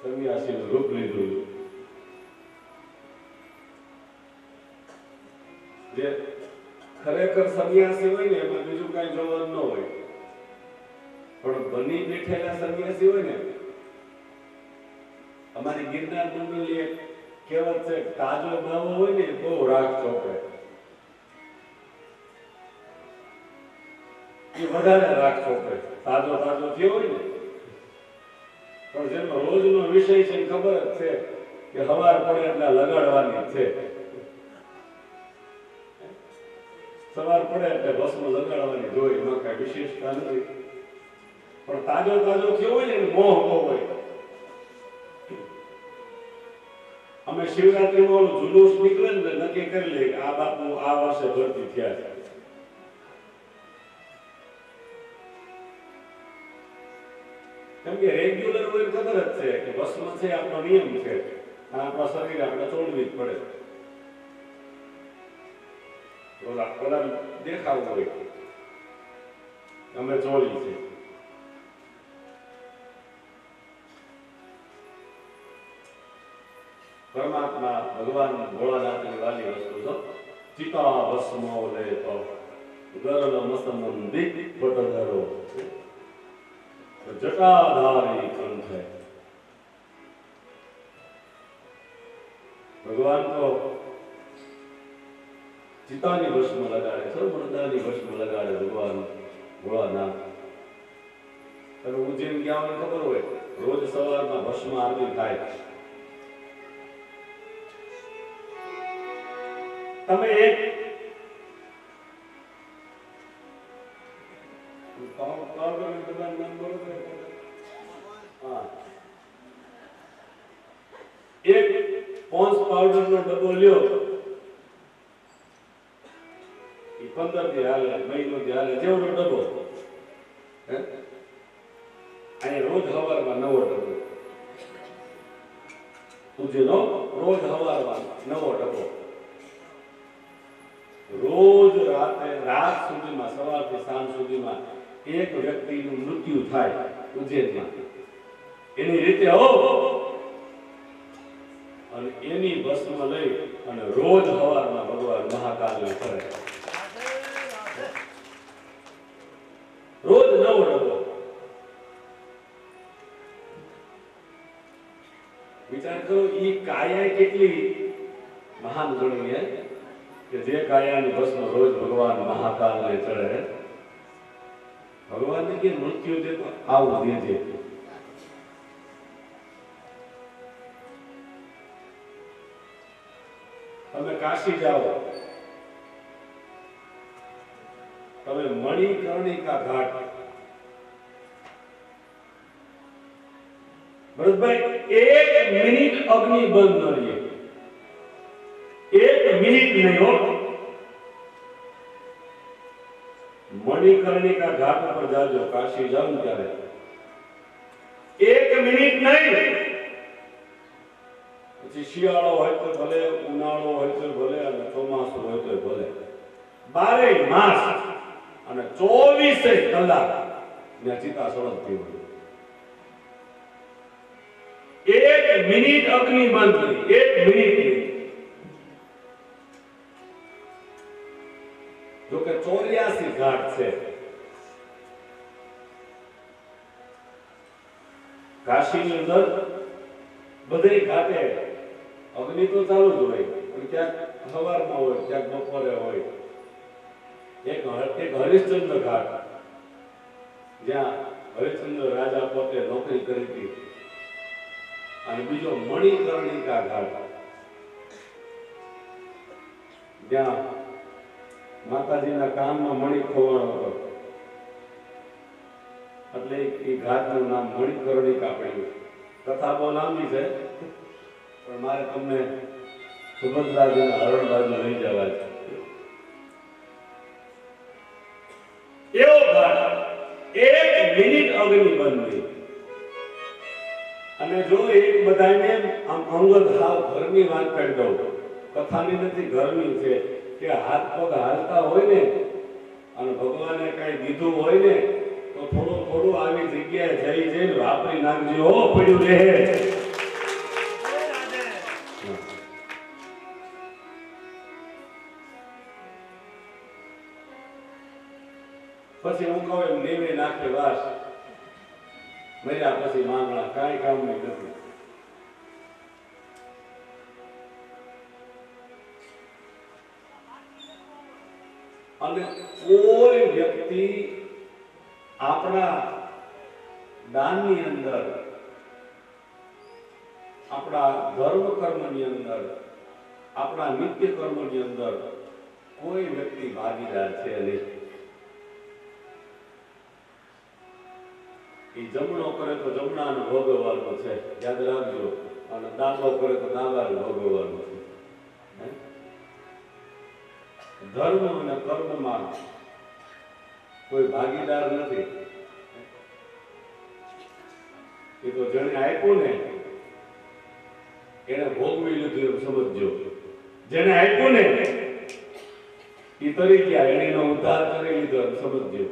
સંન્યાસીનું રૂપ લીધું. જે ખરેખર સંન્યાસી હોય ને એમાં બીજું કઈ જોવાનું ન હોય, પણ બની બેઠેલા સંન્યાસી હોય ને, અમારી ગિરનાર મંડળી એક કહેવત છે, તાજો માવો હોય ને બહુ રાખ ચોપડે, એ વધારે રાખ ચોપડે, તાજો તાજો થયો હોય ને. પણ જેનો રોજનો વિષય છે ખબર જ છે કે હવાર પડે એટલે લગાડવાની છે, સવાર પડે એટલે ભસ્મ લગાડવાની જોઈ, એમાં કઈ વિશેષતા નથી. પણ તાજો તાજો થયો હોય ને મોહ બહુ હોય. અમે શિવરાત્રીમાં ઓલું જુલુસ નીકળે ને નક્કી કરી લઈએ કે આ બાપુ આ વર્ષે ભરતી થયા છે. કેમ કે રેગ્યુલર હોય ખબર જ છે કે ભસ્મ છે આપણો નિયમ છે, અને આપણા શરીર આપણે ચોળવી જ પડે. ઓલા દેખાવું હોય અમે ચોળી છે. પરમાત્મા ભગવાન ભોળાનાથની વાલી વસ્તુ છે. ચિતા ભસ્મો લે તો ગરલ મસમંદિત પટદરો જટાધારી કંઠે. ભગવાન તો ચિતાની ભસ્મ લગાડે છે, મરદાની ભસ્મ લગાડે ભગવાન ભોળાનાથ. તમે ઉજ્જૈન ગયા હોય ખબર હોય, રોજ સવારમાં ભસ્મ આરતી થાય. તમે એક પોન્સ પાવડર નો ડબ્બો લ્યો, એ 15 થી હાલે, મહિનો થી હાલે, જેવડો ડબ્બો. અને રોજ હવારમાં નવો ડબ્બો, ઉજ્જૈનનો રોજ હવારમાં નવો ડબ્બો. રોજ રાત સુધીમાં, સવારથી સાંજ સુધીમાં એક વ્યક્તિનું મૃત્યુ થાય ઉજ્જૈનમાં. એની રીતે હો, અને એની ભસ્મ લઈ અને રોજ સવારમાં ભગવાન મહાકાલને કરે. રોજ નવો ડબ્બો. વિચાર કરો, એ કાયા કેટલી મહાન ગણી કે જે કાયાની ભસ્મ રોજ ભગવાન મહાકાલને ચડે. ભગવાનને કે મૃત્યુ દે તો આવું દેજે. તમે કાશી જાઓ, તમે મણિકર્ણિકા ઘાટ, ભરતભાઈ 1 મિનિટ અગ્નિ બંધ ન રહીએ, 1 મિનિટ નહીં હો. મણિકર્ણિકા ઘાટ પર જાજો, કાશી જાવ ને ત્યારે 1 મિનિટ નહીં. પછી શિયાળો હોય તો ભલે, ઉનાળો હોય તો ભલે, અને ચોમાસું હોય તો ભલે, 12 માસ અને 24 કલાક ત્યાં ચિતા સળગતી હોય. 1 મિનિટ અગ્નિ બંધ નહીં, 1 મિનિટ નહીં. જો કે 84 ઘાટ છે. કાશીની અંદર બધે ઘાટે અગ્નિ તો ચાલુ જ હોય, પણ ક્યાંક સવારમાં હોય, ક્યાંક બપોરે હોય. એક હરિશ્ચંદ્ર ઘાટ, જ્યાં હરિશ્ચંદ્ર રાજા પોતે નોકરી કરી હતી. અને બીજો મણિકર્ણિકા ઘાટ, જ્યાં માતાજીના કાનમાં મણિ ખોવાણો હતો, એટલે એ ઘાટનું નામ મણિકર્ણિકા પડ્યું. કથા બહુ લાંબી છે, પણ મારે તમને સુભદ્રાજીના હરણ બાજુ લઈ જવા છે. એવો ઘાટ, 1 મિનિટ અગ્નિ બંધ નહીં. અને જો એક બધાને આમ અંગત હાવ ઘરની વાત કરી દઉં, કથાની નથી, ઘરની છે, કે હાથ પગ હાલતા હોય ને અને ભગવાને કઈ દીધું હોય ને તો થોડો થોડું આવી જગ્યાએ જઈ જઈને વાપરી નાખજો, હો પડ્યું રહે. પછી હું કહું એમ નેવે નાખે વાસ, મર્યા પછી માંગણા કાંઈ કામ નહીં કરતું. અને કોઈ વ્યક્તિ આપણા દાનની અંદર, આપણા ધર્મ કર્મની અંદર, આપણા નિત્ય કર્મની અંદર કોઈ વ્યક્તિ ભાગીદાર છે નહીં. એ જમણો કરે તો જમણાનો ભોગવવાનો છે, યાદ રાખજો. અને દાદો કરે તો દાદાનો ભોગવવાનો છે. ધર્મ અને કર્મમાં કોઈ ભાગીદાર નથી. એ તો જેને આપ્યું ને એને ભોગવી લીધું એમ સમજજો. જેને આપ્યું ને એ તરી ગયા, એને એનો ઉદ્ધાર કરી લીધો એમ સમજજો.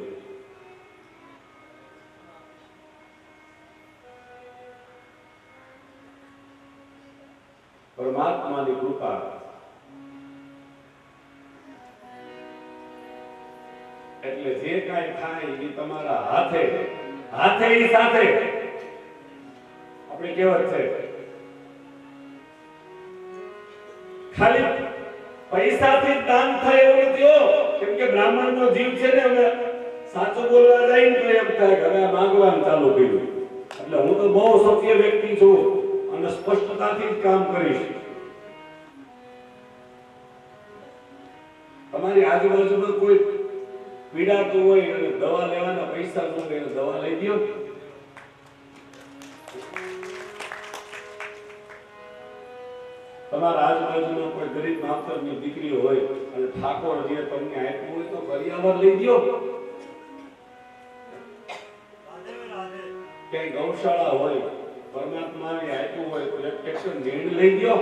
પરમાત્માની કૃપા એટલે જે કાંઈ થાય એ તમારા હાથે હાથે ઈ સાથે. આપણે કહેવત છે, ખાલી પૈસાથી દાન થાય એવું નથી હો. કેમ કે બ્રાહ્મણનો જીવ છે ને, હવે સાચું બોલવા જાય ને તો એમ થાય કે હવે માંગવાનું ચાલુ કર્યું. એટલે હું તો બહુ સત્ય વ્યક્તિ છું અને સ્પષ્ટતાથી જ કામ કરીશ. તમારી આજુબાજુમાં કોઈ પીડાતું હોય અને દવા લેવાના પૈસા ન હોય, દવા લઈ દો. તમારા આજુબાજુમાં કોઈ ગરીબ માસ્તરની દીકરી હોય અને ઠાકોર જે તમને આપ્યું હોય તો કરિયાવર લઈ દો. ક્યાંય ગૌશાળા હોય, પરમાત્માએ આપ્યું હોય તો એક ટ્રેક્ટર નીંદ લઈ દો.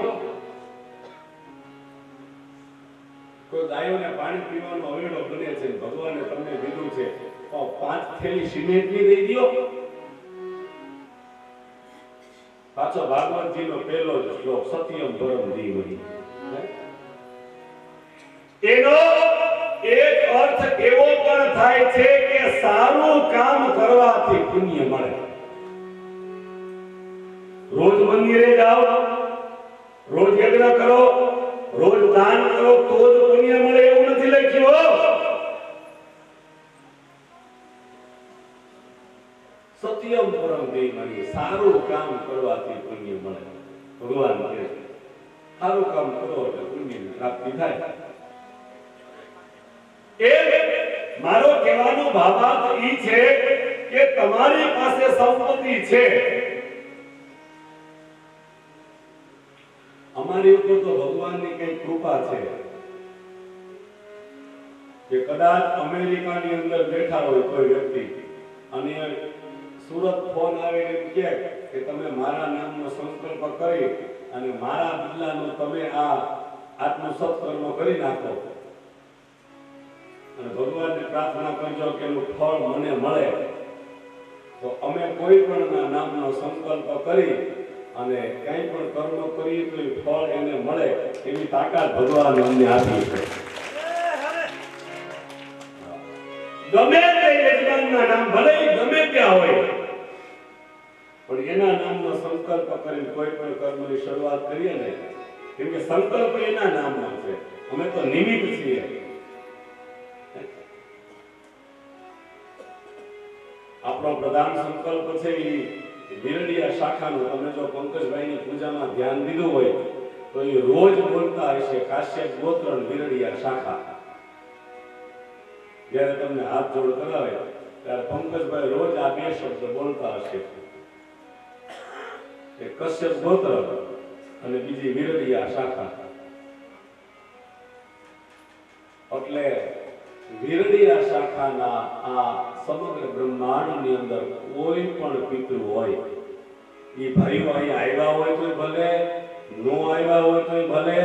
કોઈ ગાયોને પાણી પીવાનો અવેડો બને છે, ભગવાને તમને દીધું છે તો 5 થેલી સિમેન્ટની દઈ દો. પાછો ભાગવતજીનો પહેલો જ શ્લોક, સત્યમ પરમ ધીમહિ. એનો એક અર્થ એવો પણ થાય છે કે સારું કામ કરવાથી પુણ્ય મળે. રોજ મંદિરે જાઓ, રોજ યજ્ઞ કરો, રોજ દાન કરો તો જ પુણ્ય મળે એવું નથી લખ્યું. સત્યમ પરમ ધીમહિ, સારું કામ કરવાથી પુણ્ય મળે. ભગવાન કહે સારું કામ કરો એટલે પુણ્યની પ્રાપ્તિ થાય. મારો કહેવાનો ભાવાર્થ ઈ છે કે તમારી પાસે સંપત્તિ છે, અમારી ઉપર તો ભગવાનની કઈ કૃપા છે કે કદાચ અમેરિકાની અંદર બેઠા હોય કોઈ વ્યક્તિ અને સુરત ફોન આવે એમ કહે કે તમે મારા નામનો સંકલ્પ કરી અને મારા બદલાનો તમે આ આત્મ સત્કર્મ કરી નાખો અને ભગવાનને પ્રાર્થના કરજો કે એનું ફળ મને મળે, તો અમે કોઈ પણ નામનો સંકલ્પ કરી અને કંઈ પણ કર્મ કરીએ તો એ ફળ એને મળે એવી તાકાત ભગવાન અમને આપી છે. ગમે તે યજમાનના નામ ભલે ગમે ત્યાં હોય, પણ એના નામનો સંકલ્પ કરીને કોઈ પણ કર્મની શરૂઆત કરીએ ને, કેમ કે સંકલ્પ એના નામનો છે, અમે તો નિમિત્ત છીએ. આપણો પ્રધાન સંકલ્પ છે એ વિરડિયા શાખાનો. તમે જો પંકજભાઈની પૂજામાં ધ્યાન દીધું હોય તો એ રોજ બોલતા હશે કાશ્યપ ગોત્ર વિરડિયા શાખા. જ્યારે તમને હાથ જોડ કરાવે ત્યારે પંકજભાઈ રોજ આ 2 શબ્દ બોલતા હશે, એક કશ્યપ ગોત્ર અને બીજી વિરડિયા શાખા. એટલે વિરડિયા શાખાના આ સમગ્ર બ્રહ્માંડની અંદર કોઈ પણ પિતૃ હોય, એ ભાઈઓ અહીં આવ્યા હોય તો ભલે, નો આવ્યા હોય તો ભલે,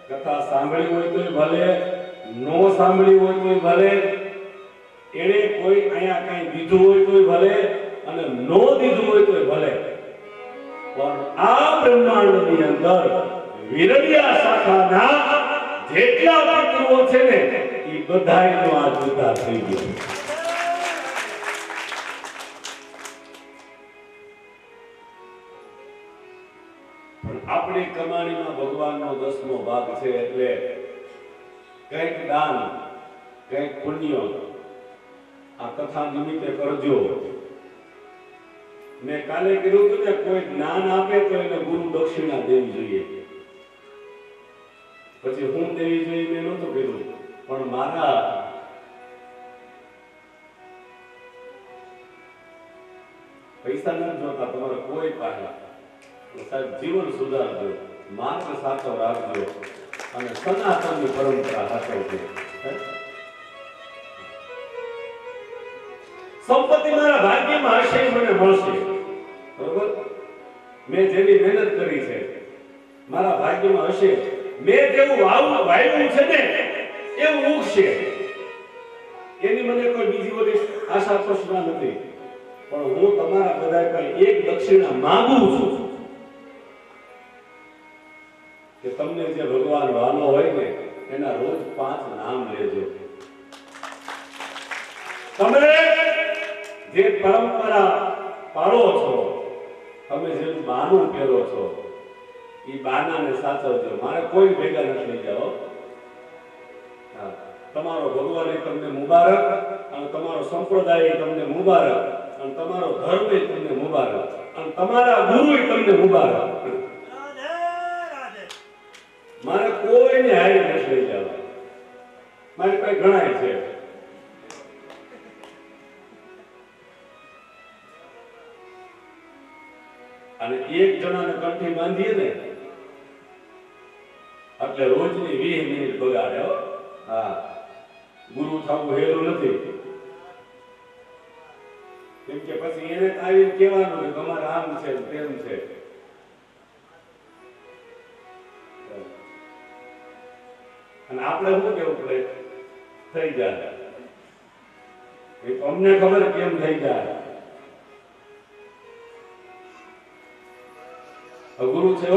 કથા સાંભળી હોય તો ભલે, નો સાંભળી હોય તો ભલે, એને કોઈ અહીંયા કાંઈ દીધું હોય તોય ભલે અને નો દીધું હોય તોય ભલે, પણ આ બ્રહ્માંડની અંદર વિરડિયા શાખાના જેટલા પિતૃઓ છે ને એ બધાયનો આ જુદા થઈ ગયો. પણ આપણી કમાણીમાં ભગવાનનો 10મો ભાગ છે એટલે કંઈક દાન કંઈક પુણ્ય આ કથા નિમિત્તે કરજો. મેં કાલે કીધું હતું કે કોઈ જ્ઞાન આપે તો એને ગુરુ દક્ષિણા દેવી જોઈએ. પછી હું દેવી જોઈએ મેં નહોતું કીધું, પણ મારા પૈસા નથી જોતા તમારે કોઈ પાસે. સાહેબ જીવન સુધારજો, માર્ગ સાચો રાખજો અને સનાતનની પરંપરા સાચવજો. સંપત્તિ મારા ભાગ્યમાં હશે મને મળશે, બરોબર? મેં જેવી મહેનત કરી છે મારા ભાગ્યમાં હશે. મેં જેવું વાવ્યું છે ને એવું ઉગશે. એની મને કોઈ બીજી બધી આશા તૃષ્ણા નથી. પણ હું તમારા બધા કઈ એક દક્ષિણા માંગુ છું કે તમને જે ભગવાન વાલો હોય ને એના રોજ 5 નામ લેજો. તમે જે પરંપરા પાળો છો, તમે જે બાનું પહેરો છો એ બાનાને સાચવજો. મારે કોઈ ભેગા નથી થઈ જાઓ. તમારો ભગવાન તમને મુબારક અને તમારો સંપ્રદાય તમને મુબારક અને તમારો ધર્મ તમને મુબારક અને તમારા ગુરુ તમને મુબારક. મારે કોઈને હારી નથી લઈ જવા. મારી પાસે ઘણાય છે. અને એક જણાને કંઠી બાંધીએ ને એટલે રોજની 20 મિનિટ બગાડે. હા, ગુરુ થવું હેલું નથી. કેમ કે પછી એને આવીને કહેવાનું કે તમારે આમ છે તેમ છે. અને આપણે શું કેવું પડે? થઈ જાય. અમને ખબર કેમ થઈ જાય. ગુરુ છે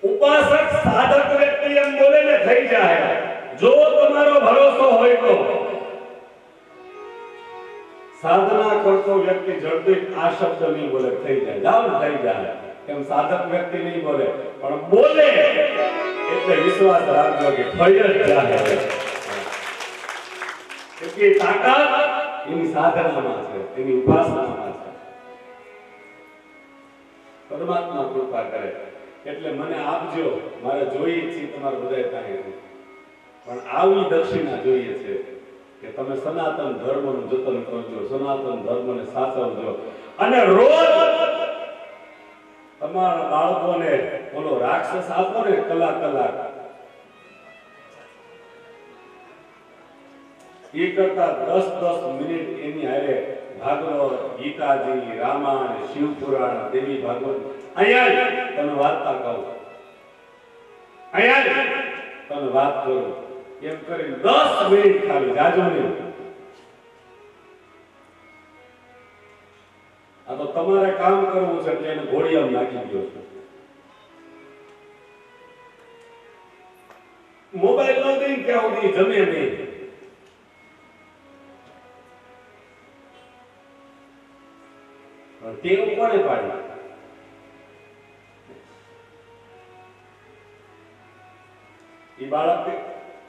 ઉપાસક સાધક વ્યક્તિ એમ બોલે ને થઈ જાય. જો તમારો ભરોસો હોય તો સાધના કરતો વ્યક્તિ જલ્દી આ શબ્દ નહીં બોલે, થઈ જાય. જાવ ને થઈ જાય. કેમ સાધક વ્યક્તિ નહીં બોલે, પણ બોલે એટલે વિશ્વાસ રાખજો કે થઈ જ જાય. એટલી તાકાત એની સાધનામાં છે, એની ઉપાસનામાં છે. પરમાત્મા કૃપા કરે. એટલે મને આપજો, મારે જોઈએ છે તમારે બધા કાંઈ, પણ આવી દક્ષિણા જોઈએ છે કે તમે સનાતન ધર્મનું જતન કરજો, સનાતન ધર્મને સાચવજો અને રોજ તમારા બાળકોને બોલો રાક્ષસ આપો ને કલાક એ કરતા 10 મિનિટ એની હારે ભાગવત, ગીતાજી, રામાયણ, શિવપુરાણ, દેવી ભાગવત અહીંયા તમે વાર્તા કહો, અહીંયા તમે વાત કરો. એમ કરી 10 મિનિટ ખાલી, જાજો નહીં. આ તો તમારે કામ કરવું છે એટલે એને ઘોડિયામાં નાખી દો. મોબાઈલ નો દઈ ક્યાં સુધી જમે નહીં. ટેવ કોને પાડી? એ બાળક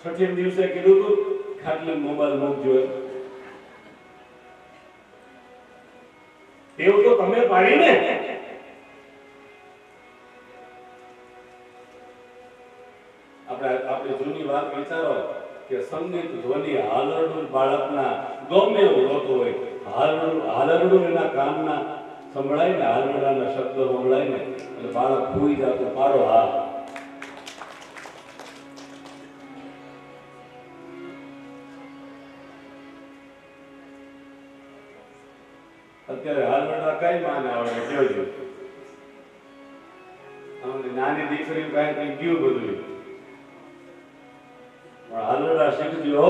6ઠે દિવસે કીધું તું ખાટલે મોબાઈલ મૂકજો. ટેવ તો તમે પાડી ને. આપણે જૂની વાત વિચારો કે સંગીત ધ્વનિ હાલરડું બાળકના ગમે એવું રોતું હોય, હાલરડું એના કાનના સંભળાય ને, હાલરડાના શબ્દ સંભળાય ને એટલે બાળક ભૂઈ જતું પાડો. હા, અત્યારે હાલરડા કઈ માને આવડે જોજો. નાની દીકરી કાંઈ કઈ ગયું બધું, પણ હાલરડા જરા શીખજો.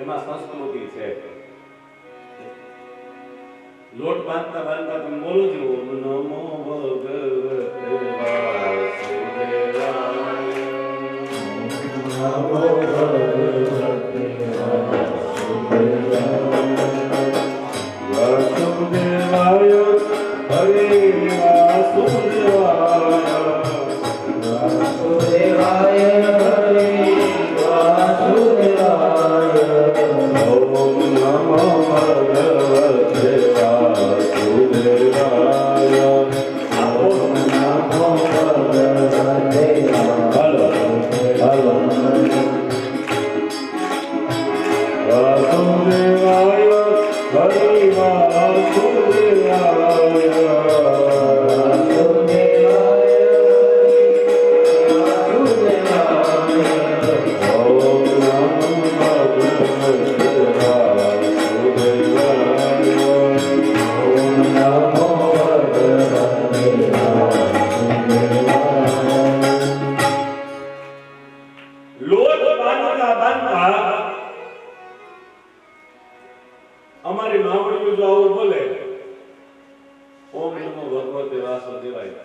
એમાં સંસ્કૃતિ છે. લોટ બાંધતા બાંધતા તમે બોલો છો ઓમ નમો ભગવતે વાસુદેવાય. નમો ભગવતે વાસુદેવાય હરે વાસુદેવાય વાસુદેવાય હરે વાસુદેવાય. ઓમ નમો ભગવતે વાસુદેવાય. ઓમ નમો ભગવતે વાસુદેવાય હરિ વાસુદેવાય. અમારી માવડીઓ જો આવું બોલે ઓમ નમો ભગવતે વાસુદેવાય,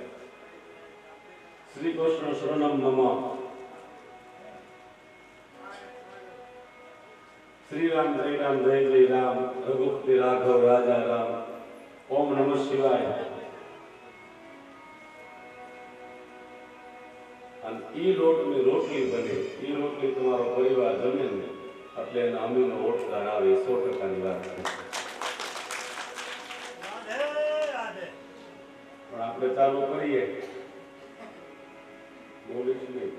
શ્રી કૃષ્ણ શરણમ નમઃ, શ્રી રામ જય રામ જય જય રામ, રઘુપતિ રાઘવ રાજા રામ, ઓમ નમઃ શિવાય. અને ઈ લોટની રોટલી બને, ઈ રોટલી તમારો પરિવાર જમે ને એટલે એના અમીનો ઓટકાર આવે 100%ની વાત છે. પણ આપણે ચાલુ કરીએ બોલીશ નહીં.